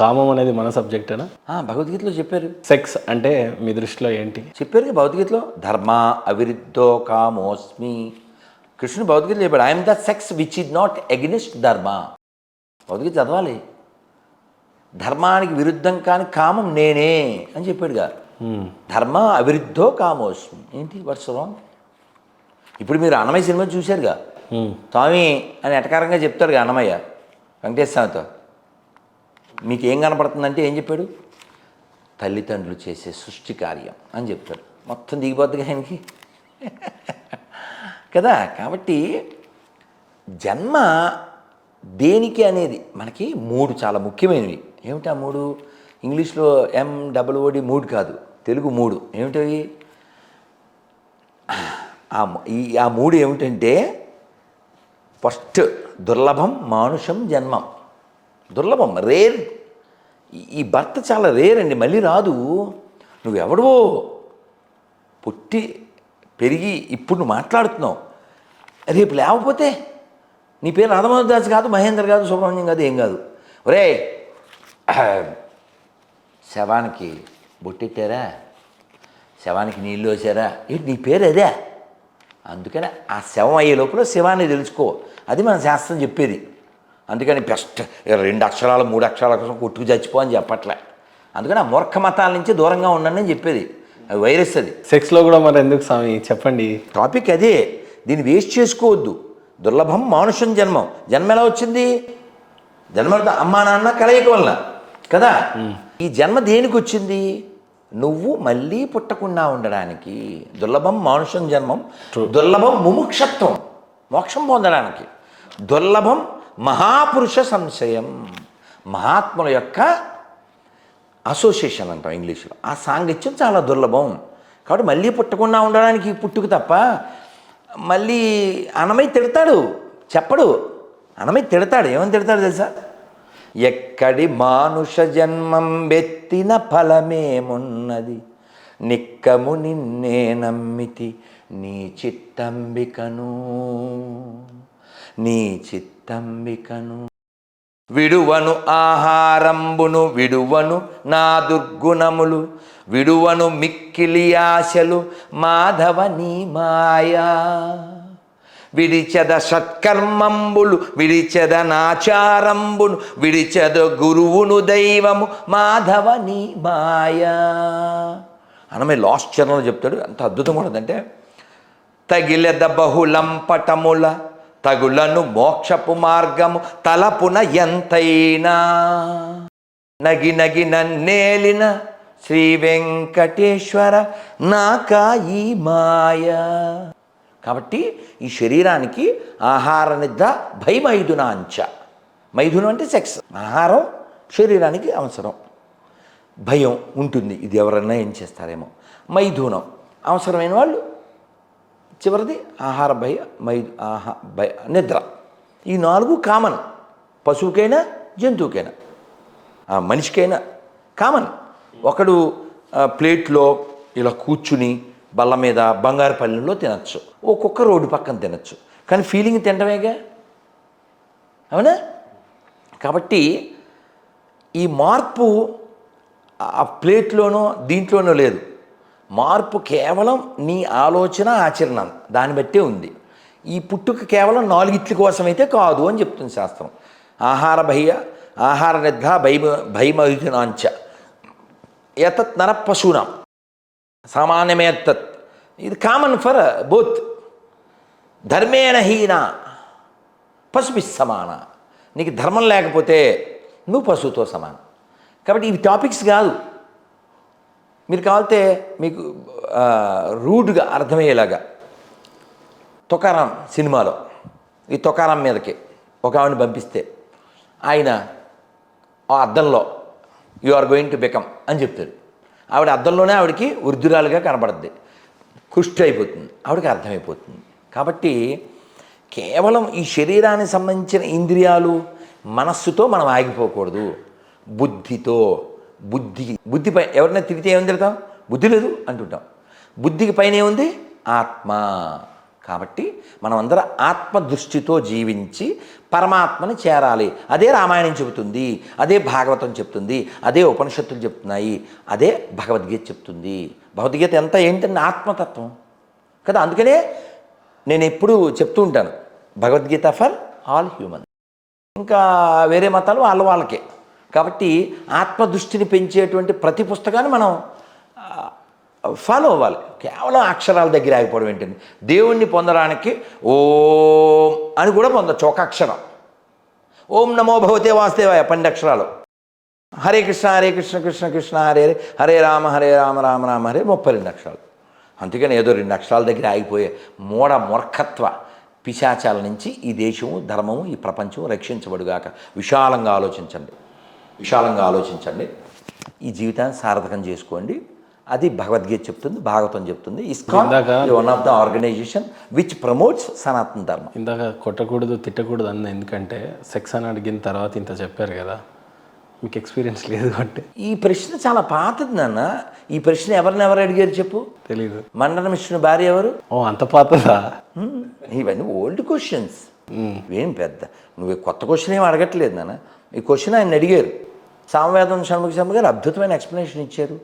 కామం అనేది మన సబ్జెక్టేనా? భగవద్గీతలో చెప్పారు. సెక్స్ అంటే మీ దృష్టిలో ఏంటి? చెప్పారు భగవద్గీతలో, ధర్మ అవిరుద్ధో కామోస్మి. కృష్ణుడు భగవద్గీతలో చెప్పాడు, I'm the sex which is not against ధర్మ. భగవద్గీత చదవాలి. ధర్మానికి విరుద్ధం కాని కామం నేనే అని చెప్పాడుగా. ధర్మ అవిరుద్ధో కామోస్మి. ఏంటి వాట్స్ రాంగ్? ఇప్పుడు మీరు అన్నమయ్య సినిమా చూశారుగా, స్వామి అని ఎటకారంగా చెప్తాడుగా అన్నమయ్య వెంకటేశ్వరతో. మీకు ఏం కనపడుతుందంటే ఏం చెప్పాడు? తల్లిదండ్రులు చేసే సృష్టి కార్యం అని చెప్తాడు. మొత్తం దిగిపోద్దిగా ఆయనకి కదా. కాబట్టి జన్మ దేనికి అనేది మనకి 3 చాలా ముఖ్యమైనవి. ఏమిటి ఆ 3? ఇంగ్లీష్లో MOOD 3 కాదు, తెలుగు 3. ఏమిటవి? ఆ 3 ఏమిటంటే, ఫస్ట్ దుర్లభం మానుషం జన్మం. దుర్లభం, రేర్. ఈ భర్త చాలా రేర్ అండి, మళ్ళీ రాదు. నువ్వెవడవో పుట్టి పెరిగి ఇప్పుడు నువ్వు మాట్లాడుతున్నావు, రేపు లేకపోతే నీ పేరు రాధమాధవ దాస్ కాదు, మహేందర్ కాదు, సుబ్రహ్మణ్యం కాదు, ఏం కాదు. ఒరే శవానికి బొట్టెట్టారా, శవానికి నీళ్ళు వేసారా, ఏంటి నీ పేరు అదే. అందుకని ఆ శవం అయ్యే లోపల శవాన్ని తెలుసుకో, అది మన శాస్త్రం చెప్పేది. అందుకని బెస్ట్ 2 అక్షరాలు 3 అక్షరాల కోసం కొట్టుకు చచ్చిపో అని చెప్పట్లే. అందుకని ఆ మూర్ఖ మతాల నుంచి దూరంగా ఉండండి అని చెప్పేది. అది వైరస్. అది సెక్స్లో కూడా మరి ఎందుకు స్వామి చెప్పండి. టాపిక్ అదే, దీన్ని వేస్ట్ చేసుకోవద్దు. దుర్లభం మానుషం జన్మం. జన్మ ఎలా వచ్చింది? జన్మ అమ్మా నాన్న కలయిక వల్ల కదా. ఈ జన్మ దేనికి వచ్చింది? నువ్వు మళ్ళీ పుట్టకుండా ఉండడానికి. దుర్లభం మానుషం జన్మం. దుర్లభం ముముక్షత్వం, మోక్షం పొందడానికి. దుర్లభం మహాపురుష సంశయం, మహాత్ముల యొక్క అసోసియేషన్ అంటాం ఇంగ్లీష్లో. ఆ సాంగత్యం చాలా దుర్లభం. కాబట్టి మళ్ళీ పుట్టకుండా ఉండడానికి పుట్టుకు తప్ప. మళ్ళీ అన్నమయ్య తిడతాడు, చెప్పడు. అన్నమయ్య తిడతాడు. ఏమని తిడతాడు తెలుసా? ఎక్కడి మానుష జన్మం బెత్తిన ఫలమేమున్నది, నిక్కము నిన్నే నమ్మితి నీ చిత్తంబికను, నీ చిత్తంబికను. విడువను ఆహారంబును విడువను నా దుర్గుణములు, విడువను మిక్కిలి ఆశలు మాధవ నీ మాయా. విడిచెద సత్కర్మంబులు విడిచెద నాచారంబును, విడిచెద గురువును దైవము మాధవ నీ మాయా. అన్నమయ్య లాస్ట్ చరణంలో చెప్తాడు, అంత అద్భుతంగా ఉంటుందంటే, తగిలెద బహుళంపటముల తగులను మోక్షపు మార్గము తలపున ఎంతైనా, నగి నగి నన్నేలిన శ్రీ వెంకటేశ్వర నాకా ఈ మాయా. కాబట్టి ఈ శరీరానికి ఆహార నిద్ర భయమైథునాంచ. మైథునం అంటే సెక్స్. ఆహారం శరీరానికి అవసరం. భయం ఉంటుంది, ఇది ఎవరన్నా ఏం చేస్తారేమో. మైథునం అవసరమైన వాళ్ళు. చివరిది ఆహార భయ నిద్ర. ఈ 4 కామన్. పశువుకైనా జంతువుకైనా మనిషికైనా కామన్. ఒకడు ప్లేట్లో ఇలా కూర్చుని బల్ల మీద బంగారు పల్లెల్లో తినచ్చు, ఒక్కొక్క రోడ్డు పక్కన తినచ్చు, కానీ ఫీలింగ్ తినడమేగా, అవునా? కాబట్టి ఈ మార్పు ఆ ప్లేట్లోనో దీంట్లోనో లేదు. మార్పు కేవలం నీ ఆలోచన ఆచరణ దాన్ని బట్టే ఉంది. ఈ పుట్టుక కేవలం 4 ఇట్ల కోసం అయితే కాదు అని చెప్తుంది శాస్త్రం. ఆహార నిద్ర భయమైథునాంచ ఏతత్ నర పశూనాం సామాన్యమేతత్. ఇది కామన్ ఫర్ బోత్. ధర్మేణ హీన పశుభి సమాన. నీకు ధర్మం లేకపోతే నువ్వు పశువుతో సమానం. కాబట్టి ఇవి టాపిక్స్ కాదు. మీరు కావాలితే మీకు రూడ్గా అర్థమయ్యేలాగా, తుకారాం సినిమాలో ఈ తుకారాం మీదకి ఒక ఆవిడని పంపిస్తే ఆయన ఆ అద్దంలో you are going to become అని చెప్తాడు. ఆవిడ అద్దంలోనే ఆవిడకి వృద్ధురాలుగా కనబడుద్ది, కుష్టి అయిపోతుంది, ఆవిడకి అర్థమైపోతుంది. కాబట్టి కేవలం ఈ శరీరానికి సంబంధించిన ఇంద్రియాలు మనస్సుతో మనం ఆగిపోకూడదు. బుద్ధితో, బుద్ధిపై ఎవరైనా తిరిగితే ఏమని తిడతాం? బుద్ధి లేదు అంటుంటాం. బుద్ధికి పైన ఏముంది? ఆత్మ. కాబట్టి మనం అందరం ఆత్మదృష్టితో జీవించి పరమాత్మని చేరాలి. అదే రామాయణం చెబుతుంది, అదే భాగవతం చెప్తుంది, అదే ఉపనిషత్తులు చెప్తున్నాయి, అదే భగవద్గీత చెప్తుంది. భగవద్గీత ఎంత ఏంటంటే ఆత్మతత్వం కదా. అందుకనే నేను ఎప్పుడు చెప్తూ ఉంటాను, భగవద్గీత ఫర్ ఆల్ హ్యూమన్. ఇంకా వేరే మతాలు వాళ్ళకే. కాబట్టి ఆత్మదృష్టిని పెంచేటువంటి ప్రతి పుస్తకాన్ని మనం ఫాలో అవ్వాలి. కేవలం అక్షరాల దగ్గర ఆగిపోవడం ఏంటండి. దేవుణ్ణి పొందడానికి ఓం అని కూడా పొందొచ్చు, ఒక అక్షరం. ఓం నమో భగవతే వాసుదేవాయ 12 అక్షరాలు. హరే కృష్ణ హరే కృష్ణ కృష్ణ కృష్ణ హరే హరే, హరే రామ రామ రామ హరే 32 అక్షరాలు. అందుకని ఏదో 2 అక్షరాల దగ్గర ఆగిపోయే మూర్ఖత్వ పిశాచాల నుంచి ఈ దేశము, ధర్మము, ఈ ప్రపంచం రక్షించబడుగాక. విశాలంగా ఆలోచించండి. ఈ జీవితాన్ని సార్థకం చేసుకోండి. అది భగవద్గీత చెప్తుంది, భాగవతం చెప్తుంది. ISKCON one of the organisation which promotes సనాతన ధర్మం. ఇందాక కొట్టకూడదు తిట్టకూడదు అన్న, ఎందుకంటే సెక్స్ అని అడిగిన తర్వాత ఇంత చెప్పారు కదా, మీకు ఎక్స్పీరియన్స్ లేదు అంటే. ఈ ప్రశ్న చాలా పాతది నాన్న. ఈ ప్రశ్న ఎవరు అడిగారు చెప్పు? తెలీదు. మండన మిశ్రుని భార్య ఎవరు? ఓ అంత పాతదా? ఇవన్నీ ఓల్డ్ క్వశ్చన్స్. ఇవేం పెద్ద నువ్వు కొత్త క్వశ్చన్ ఏం అడగట్లేదు నాన్న. ఈ క్వశ్చన్ ఆయన అడిగారు. సామవేదం షణ్ముఖ శర్మ గారు అద్భుతమైన ఎక్స్ప్లెనేషన్ ఇచ్చారు.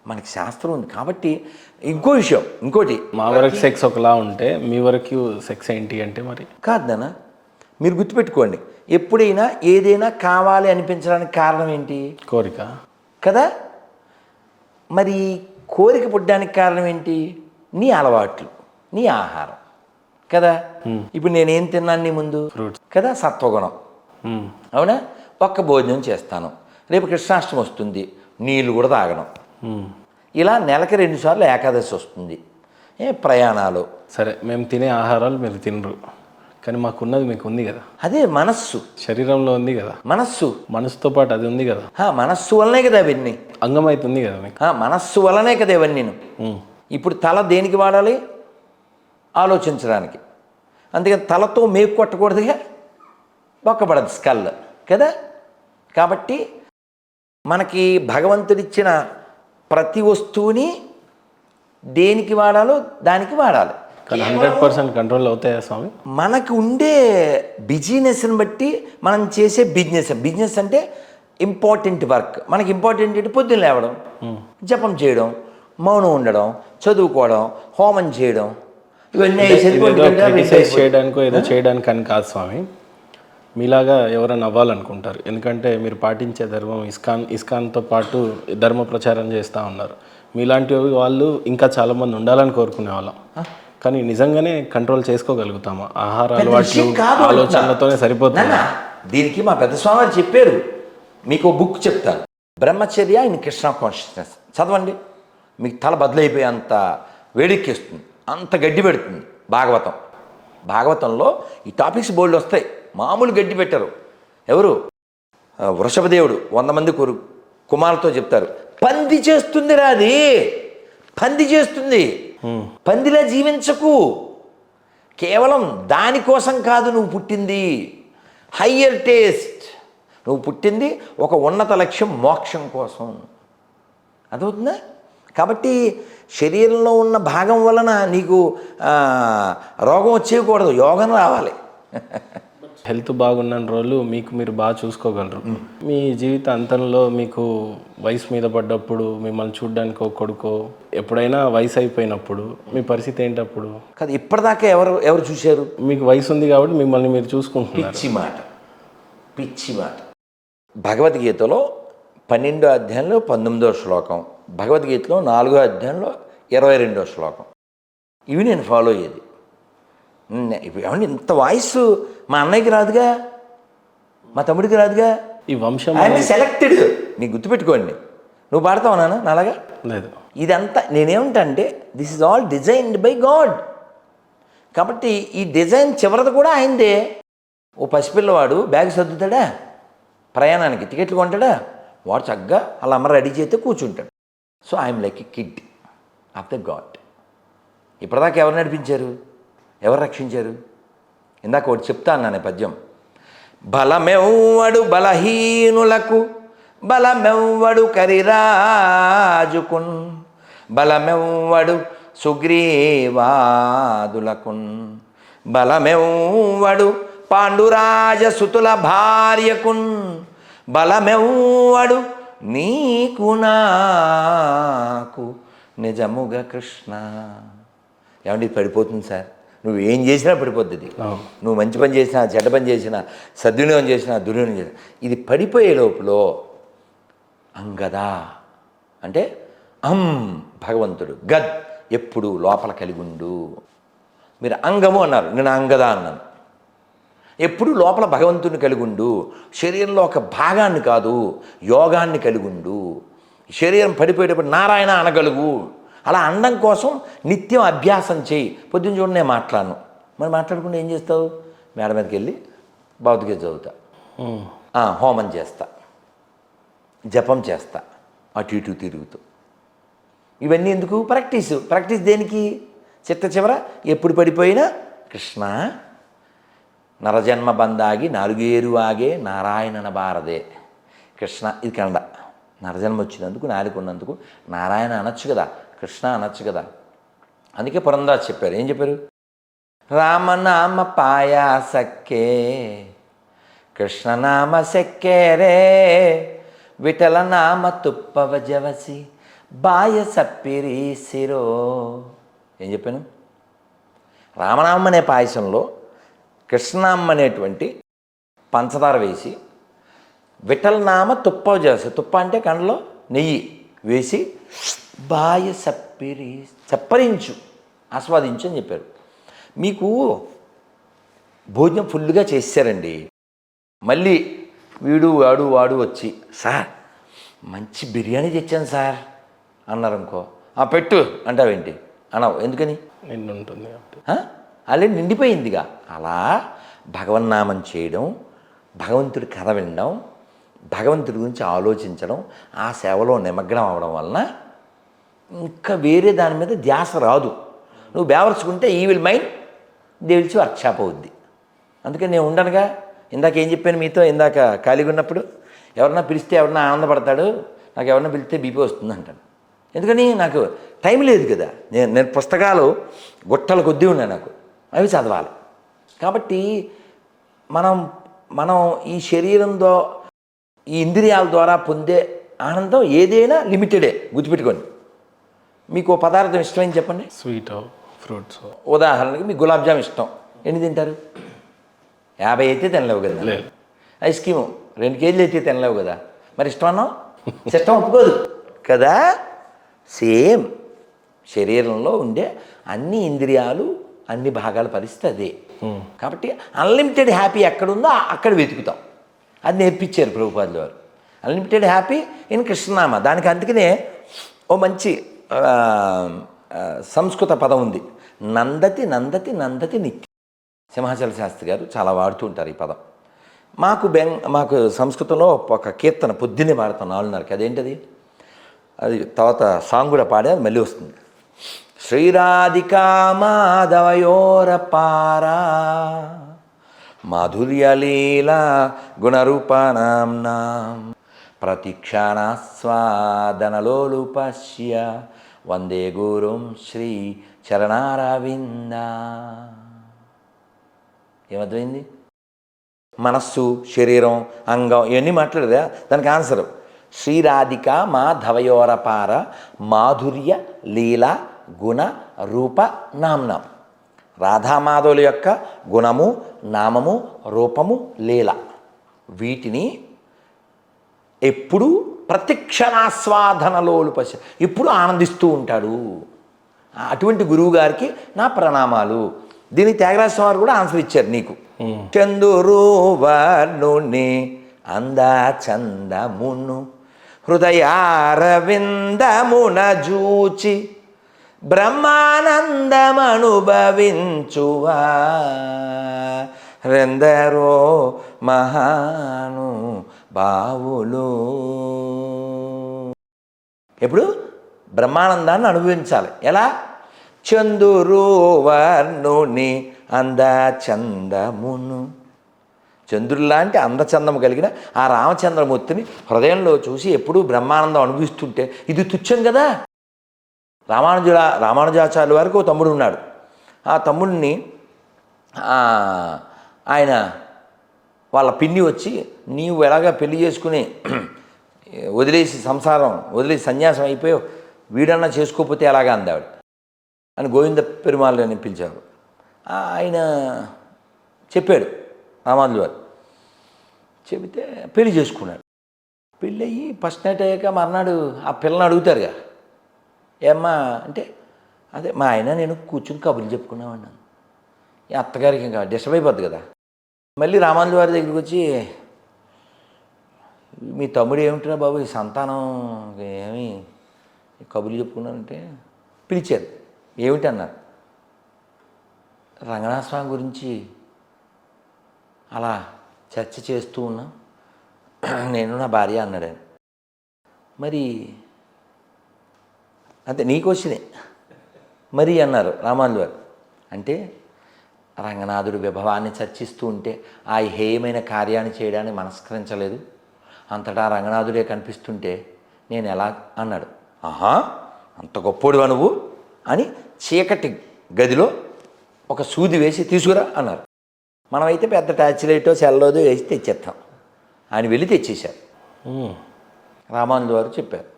మనకి శాస్త్రం ఉంది కాబట్టి. ఇంకోటి మా వరకు సెక్స్ ఒకలా ఉంటే మీ వరకు సెక్స్ ఏంటి అంటే మరి కాదు నాన్న. మీరు గుర్తుపెట్టుకోండి, ఎప్పుడైనా ఏదైనా కావాలి అనిపించడానికి కారణం ఏంటి? కోరిక కదా. మరి కోరిక పుట్టడానికి కారణం ఏంటి? నీ అలవాట్లు, నీ ఆహారం కదా. ఇప్పుడు నేనేం తిన్నాను నీ ముందు కదా, సత్వగుణం. అవునా? ఒక్క భోజనం చేస్తాను, రేపు కృష్ణాష్టమి వస్తుంది, నీళ్ళు కూడా తాగడం. ఇలా నెలకి 2 సార్లు ఏకాదశి వస్తుంది. ప్రయాణాలు. సరే, మేము తినే ఆహారాలు మీరు తినరు, కానీ మాకున్నది మీకు ఉంది కదా. అదే మనస్సు, శరీరంలో ఉంది కదా. మనస్సుతో పాటు అది ఉంది కదా. మనస్సు వల్లనే కదా అవన్నీ. అంగం అవుతుంది కదా మీకు. మనస్సు వల్లనే కదా ఇవన్నీ. ఇప్పుడు తల దేనికి వాడాలి? ఆలోచించడానికి. అందుకని తలతో మేకు కొట్టకూడదుగా, బొక్కపడదు స్కల్ కదా. కాబట్టి మనకి భగవంతుడిచ్చిన ప్రతి వస్తువుని దేనికి వాడాలో దానికి వాడాలి. కానీ 100% కంట్రోల్ అవుతాయా స్వామి? మనకు ఉండే బిజినెస్ని బట్టి మనం చేసే బిజినెస్ అంటే ఇంపార్టెంట్ వర్క్. మనకి ఇంపార్టెంట్ అంటే పొద్దున్న లేవడం, జపం చేయడం, మౌనం ఉండడం, చదువుకోవడం, హోమం చేయడం, ఇవన్నీ చేయడానికో ఏదో చేయడానికి అని కాదు స్వామి. మీలాగా ఎవరైనా అవ్వాలనుకుంటారు, ఎందుకంటే మీరు పాటించే ధర్మం ఇస్కాన్తో పాటు ధర్మ ప్రచారం చేస్తూ ఉన్నారు. మీలాంటి వాళ్ళు ఇంకా చాలామంది ఉండాలని కోరుకునే వాళ్ళం. కానీ నిజంగానే కంట్రోల్ చేసుకోగలుగుతామా? ఆహార అలవాట్లు ఆలోచనలతోనే సరిపోతుంది. దీనికి మా పెద్ద స్వామి చెప్పారు. మీకు బుక్ చెప్తాను, బ్రహ్మచర్య ఇన్ కృష్ణ కాన్షియస్నెస్. చదవండి, మీకు తల బదులైపోయి అంత వేడెక్కిస్తుంది, అంత గడ్డి పెడుతుంది. భాగవతంలో ఈ టాపిక్స్ బోల్డ్ వస్తాయి. మామూలు గడ్డి పెట్టరు. ఎవరు? వృషభదేవుడు 100 మంది కుమారులతో చెప్తారు, పంది చేస్తుంది రాది, పంది చేస్తుంది, పందిలా జీవించకు. కేవలం దానికోసం కాదు నువ్వు పుట్టింది, హయ్యర్ టేస్ట్. నువ్వు పుట్టింది ఒక ఉన్నత లక్ష్యం, మోక్షం కోసం. అదవుతుందా? కాబట్టి శరీరంలో ఉన్న భాగం వలన నీకు రోగం వచ్చేయకూడదు, యోగం రావాలి. హెల్త్ బాగున్న రోజులు మీకు మీరు బాగా చూసుకోగలరు. మీ జీవిత అంతంలో మీకు వయసు మీద పడ్డప్పుడు, మిమ్మల్ని చూడడానికి ఒక కొడుకో, ఎప్పుడైనా వయసు అయిపోయినప్పుడు మీ పరిస్థితి ఏంటప్పుడు? కాదు, ఇప్పటిదాకా ఎవరు చూశారు? మీకు వయసు ఉంది కాబట్టి మిమ్మల్ని మీరు చూసుకుంటున్నారు. పిచ్చి మాట. భగవద్గీతలో 12వ అధ్యాయంలో 19వ శ్లోకం, భగవద్గీతలో 4వ అధ్యాయంలో 22వ శ్లోకం. ఇవి నేను ఫాలో అయ్యేది. ఏమండి, ఇంత వాయిస్ మా అన్నయ్యకి రాదుగా, మా తమ్ముడికి రాదుగా. ఈ వంశం సెలెక్టెడ్. నీకు గుర్తుపెట్టుకోండి. నువ్వు పాడతావు నాన్న నాలాగా? లేదు. ఇదంతా నేనేమంటా అంటే, this is all designed by God. కాబట్టి ఈ డిజైన్ చివరిది కూడా ఆయనదే. ఓ పసిపిల్లవాడు బ్యాగ్ సర్దుతాడా? ప్రయాణానికి టికెట్లు కొంటాడా? వాడు చక్కగా వాళ్ళ అమ్మ రెడీ చేస్తే కూర్చుంటాడు. So I'm like a kid of the God. ఇప్పటిదాకా ఎవరు నడిపించారు? ఎవరు రక్షించారు? ఇందాక ఒకటి చెప్తా అన్నాను పద్యం. బలమెవ్వడు బలహీనులకు, బలమెవ్వడు కరిరాజుకున్, బలమెవ్వడు సుగ్రీవాదులకున్, బలమెవ్వడు పాండురాజ సుతుల భార్యకున్ బలమెవ్వడు నీకు నాకు నిజముగా కృష్ణ. ఏమండి పడిపోతుంది సార్, నువ్వు ఏం చేసినా పడిపోద్ది ఇది. నువ్వు మంచి పని చేసినా, చెడ్డ పని చేసినా, సద్వినియోగం చేసినా, దుర్వినియోగం చేసినా, ఇది పడిపోయే లోపల అంగదా అంటే భగవంతుడు, గద్ ఎప్పుడు లోపల కలిగి ఉండు. మీరు అంగము అన్నారు, నేను అంగదా అన్నాను. ఎప్పుడు లోపల భగవంతుని కలిగి ఉండు. శరీరంలో ఒక భాగాన్ని కాదు, యోగాన్ని కలిగి ఉండు. శరీరం పడిపోయేటప్పుడు నారాయణ అనగలుగు. అలా అనడం కోసం నిత్యం అభ్యాసం చేయి. పొద్దున్న చూడండి నేను మాట్లాడను, మరి మాట్లాడకుండా ఏం చేస్తావు? మేడ మీదకి వెళ్ళి భౌతిక చదువుతా, హోమం చేస్తా, జపం చేస్తా, అటు ఇటు తిరుగుతూ. ఇవన్నీ ఎందుకు? ప్రాక్టీస్ దేనికి? చిట్ట చివర ఎప్పుడు పడిపోయినా కృష్ణ నరజన్మ బందాగి నాలుగేరు ఆగే నారాయణన భారదే. కృష్ణ ఇది కన్నడ. నరజన్మ వచ్చినందుకు, నాలుగున్నందుకు నారాయణ అనొచ్చు కదా, కృష్ణ అనొచ్చు కదా. అందుకే పురందాస్ చెప్పారు. ఏం చెప్పారు? రామనామ పాయాసక్కే కృష్ణనామ సెక్కే రే విఠల నామ తుప్పవ జవసి బాయ సప్పిరీసిరో. ఏం చెప్పాను? రామనామం అనే పాయసంలో కృష్ణనామం అనేటువంటి పంచదార వేసి, విఠలనామ తుప్పవ జవసి, తుప్ప అంటే కండలో నెయ్యి వేసి బాయ చప్పరించు, ఆస్వాదించు అని చెప్పారు. మీకు భోజనం ఫుల్గా చేశారండి, మళ్ళీ వాడు వచ్చి సార్ మంచి బిర్యానీ తెచ్చాను సార్ అన్నారనుకో, పెట్టు అంటావేంటి? అనవు. ఎందుకని? నిండు ఉంటుంది ఆల్రెడీ నిండిపోయిందిగా. అలా భగవన్నామం చేయడం, భగవంతుడి కథ వినడం, భగవంతుడి గురించి ఆలోచించడం, ఆ సేవలో నిమగ్నం అవడం వలన ఇంకా వేరే దాని మీద ధ్యాస రాదు. నువ్వు బేవర్చుకుంటే ఈ will mind they will workshop అవుద్ది. అందుకని నేను ఉండనుగా. ఇందాక ఏం చెప్పాను మీతో? ఇందాక ఖాళీగా ఉన్నప్పుడు ఎవరన్నా పిలిస్తే ఎవరన్నా ఆనందపడతాడు, నాకు ఎవరన్నా పిలిస్తే బీపీ వస్తుంది అంటాడు. ఎందుకని? నాకు టైం లేదు కదా. నేను పుస్తకాలు గుట్టల కొద్దీ ఉన్నాయి, నాకు అవి చదవాలి. కాబట్టి మనం ఈ శరీరంతో, ఈ ఇంద్రియాల ద్వారా పొందే ఆనందం ఏదైనా లిమిటెడే. గుర్తుపెట్టుకోండి. మీకు పదార్థం ఇష్టమని చెప్పండి. Sweet, fruits. ఉదాహరణకి మీకు గులాబ్ జామ్ ఇష్టం, ఎన్ని తింటారు? 50 అయితే తినలేవు కదా. ఐస్ క్రీము 2 కేజీలు అయితే తినలేవు కదా. మరి ఇష్టం అన్నావు, సిస్టం ఒప్పుకోదు కదా. సేమ్ శరీరంలో ఉండే అన్ని ఇంద్రియాలు, అన్ని భాగాల పరిస్థితి అదే. కాబట్టి అన్లిమిటెడ్ హ్యాపీ ఎక్కడుందో అక్కడ వెతుకుతాం. అది నేర్పించారు ప్రభుపాదుల వారు. అన్లిమిటెడ్ హ్యాపీ ఇన్ కృష్ణనామ. దానికి అందుకనే ఓ మంచి సంస్కృత పదం ఉంది, నందతి నందతి నందతి నిత్యం. సింహాచల శాస్త్రి గారు చాలా వాడుతూ ఉంటారు ఈ పదం. మాకు సంస్కృతంలో ఒక కీర్తన పొద్దున్నే పాడతాం 4:30కి. అదేంటది? అది తర్వాత సాంగ్ కూడా పాడే, అది మళ్ళీ వస్తుంది. శ్రీరాధికా మాధవయోరపారా మాధుర్యలీలా గుణరూపానాం ప్రతిక్షాణాస్వాదనలోలుపశ్య వందే గురుం శ్రీ చరణారవింద. ఏమర్థమైంది? మనస్సు, శరీరం, అంగం ఇవన్నీ మాట్లాడదా? దానికి ఆన్సరు శ్రీరాధిక మాధవయోరపార మాధుర్య లీల గుణ రూప నామ్నం. రాధామాధవుల యొక్క గుణము, నామము, రూపము, లీల, వీటిని ఎప్పుడు ప్రతిక్షణాస్వాదనలోలు ఎప్పుడు ఆనందిస్తూ ఉంటాడు. అటువంటి గురువు గారికి నా ప్రణామాలు. దీనికి త్యాగరాజ స్వామి కూడా ఆన్సర్ ఇచ్చారు నీకు. చందురు వర్ణుని అందా చందమును హృదయారవిందమున జూచి బ్రహ్మానందమనుభవించువా రెందరో మహాను బావులు. ఎప్పుడు బ్రహ్మానందాన్ని అనుభవించాలి. ఎలా? చందురు వర్ణుని అందచందమును. చంద్రుల్లాంటి అందచందము కలిగిన ఆ రామచంద్రమూర్తిని హృదయంలో చూసి ఎప్పుడూ బ్రహ్మానందం అనుభవిస్తుంటే ఇది తుచ్చం కదా. రామానుజాచార్యుల వారికి ఓ తమ్ముడు ఉన్నాడు. ఆ తమ్ముడిని ఆయన వాళ్ళ పిన్ని వచ్చి నీవు ఎలాగా పెళ్లి చేసుకుని వదిలేసి సంసారం వదిలేసి సన్యాసం అయిపోయావు, వీడన్నా చేసుకోకపోతే ఎలాగా అందావిడ అని గోవింద పెరుమాళ్ళని పిలిచారు. ఆయన చెప్పాడు రామానుజుల వారు. చెబితే పెళ్లి చేసుకున్నాడు. పెళ్ళి అయ్యి ఫస్ట్ నైట్ అయ్యాక మర్నాడు ఆ పిల్లని అడుగుతారుగా, ఏమ్మా అంటే అదే మా ఆయన నేను కూర్చుని కబుర్లు చెప్పుకున్నామన్నాను. ఈ అత్తగారికి ఇంకా డిస్టర్బ్ అయిపోద్ది కదా. మళ్ళీ రామానుజుల వారి దగ్గరికి వచ్చి, మీ తమ్ముడు ఏమిటిరా బాబు ఈ సంతానం ఏమి కబుర్లు చెప్పుకున్నానంటే పిలిచారు. ఏమిటి అన్నారు. రంగనాథ స్వామి గురించి అలా చర్చ చేస్తూ ఉన్నాం నేను నా భార్య అన్నాడు ఆయన. మరి అంతే నీ క్వశ్చనే మరి అన్నారు రామానుజుల వారు. అంటే రంగనాథుడు విభవాన్ని చర్చిస్తూ ఉంటే ఆ హేయమైన కార్యాన్ని చేయడానికి మనస్కరించలేదు, అంతటా రంగనాథుడే కనిపిస్తుంటే నేను ఎలా అన్నాడు. ఆహా అంత గొప్పోడువా నువ్వు అని చీకటి గదిలో ఒక సూది వేసి తీసుకురా అన్నారు. మనమైతే పెద్ద టార్చ్ లైటో సెల్లోదో వేసి తెచ్చేస్తాం. ఆయన వెళ్ళి తెచ్చేశారు. రామానుజుల వారు చెప్పారు,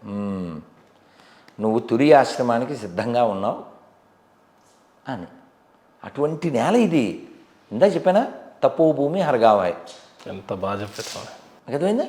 నువ్వు తురి ఆశ్రమానికి సిద్ధంగా ఉన్నావు అని. అటువంటి నేల ఇది. ఇందా చెప్పానా తప్పు భూమి హరగావాయ్. ఎంత బాగా చెప్పారు. అర్థమైందా?